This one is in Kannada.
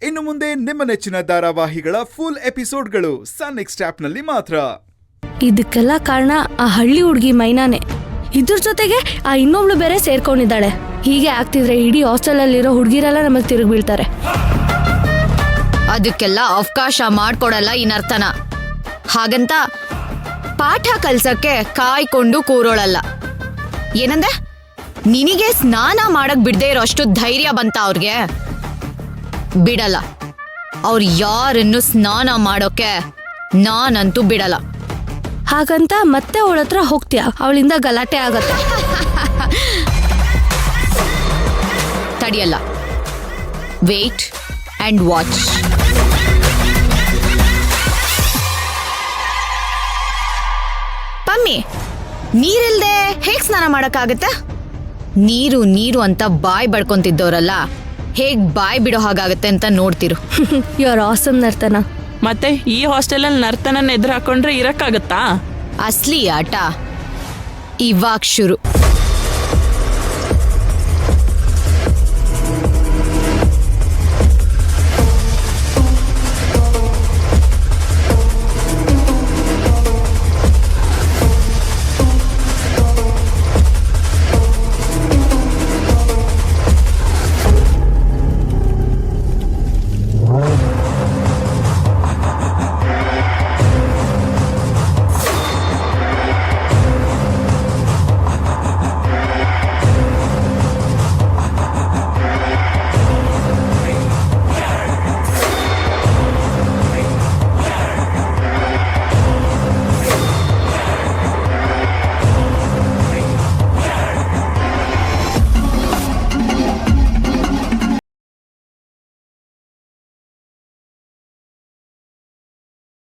ಇನ್ನು ಮುಂದೆ ನಿಮ್ಮ ನೆಚ್ಚಿನ ಧಾರಾವಾಹಿಗಳ ಫುಲ್ ಎಪಿಸೋಡ್ಗಳು ಸನ್ ನೆಕ್ಸ್ಟ್ ಆಪ್ನಲ್ಲಿ ಮಾತ್ರ. ಇದಕ್ಕೆಲ್ಲ ಕಾರಣ ಆ ಹಳ್ಳಿ ಹುಡುಗಿ ಮೈನಾನೆ. ಇದ್ರ ಜೊತೆಗೆ ಆ ಇನ್ನೊಬ್ಳು ಬೇರೆ ಸೇರ್ಕೊಂಡಿದ್ದಾಳೆ. ಹೀಗೆ ಆಗ್ತಿದ್ರೆ ಇಡೀ ಹಾಸ್ಟೆಲಲ್ಲಿರೋ ಹುಡುಗಿರೆಲ್ಲ ನಮಗೆ ತಿರುಗಿ ಬೀಳ್ತಾರೆ. ಅದಕ್ಕೆಲ್ಲ ಅವಕಾಶ ಮಾಡ್ಕೊಡಲ್ಲ ಈ ನರ್ತನ. ಹಾಗಂತ ಪಾಠ ಕಲ್ಸಕ್ಕೆ ಕಾಯ್ಕೊಂಡು ಕೂರೋಳಲ್ಲ. ಏನಂದೆ? ನಿನಗೆ ಸ್ನಾನ ಮಾಡಕ್ ಬಿಡದೆ ಇರೋ ಅಷ್ಟು ಧೈರ್ಯ ಬಂತ ಅವ್ರಿಗೆ? ಬಿಡಲ್ಲ. ಅವ್ರು ಯಾರನ್ನು ಸ್ನಾನ ಮಾಡೋಕೆ ನಾನಂತೂ ಬಿಡಲ್ಲ. ಹಾಗಂತ ಮತ್ತೆ ಅವಳ ಹತ್ರ ಹೋಗ್ತೀಯ, ಅವಳಿಂದ ಗಲಾಟೆ ಆಗತ್ತೆ. ತಡಿಯಲ್ಲ. Wait and watch. ಪಮ್ಮಿ, ನೀರಿಲ್ದೆ ಹೇಗ್ ಸ್ನಾನ ಮಾಡಕ್ಕಾಗತ್ತೆ? ನೀರು ನೀರು ಅಂತ ಬಾಯ್ ಬಡ್ಕೊಂತಿದ್ದವರಲ್ಲ ಹೇಗ್ ಬಾಯ್ ಬಿಡೋ ಹಾಗಾಗತ್ತೆ ಅಂತ ನೋಡ್ತಿರು. ಯುವರ್ ಆಸಮ್ ನರ್ತನ. ಮತ್ತೆ ಈ ಹಾಸ್ಟೆಲಲ್ಲಿ ನರ್ತನ ಎದುರು ಹಾಕೊಂಡ್ರೆ ಇರಕ್ಕಾಗತ್ತಾ? ಅಸ್ಲಿ ಆಟ ಇವಾಗ ಶುರು.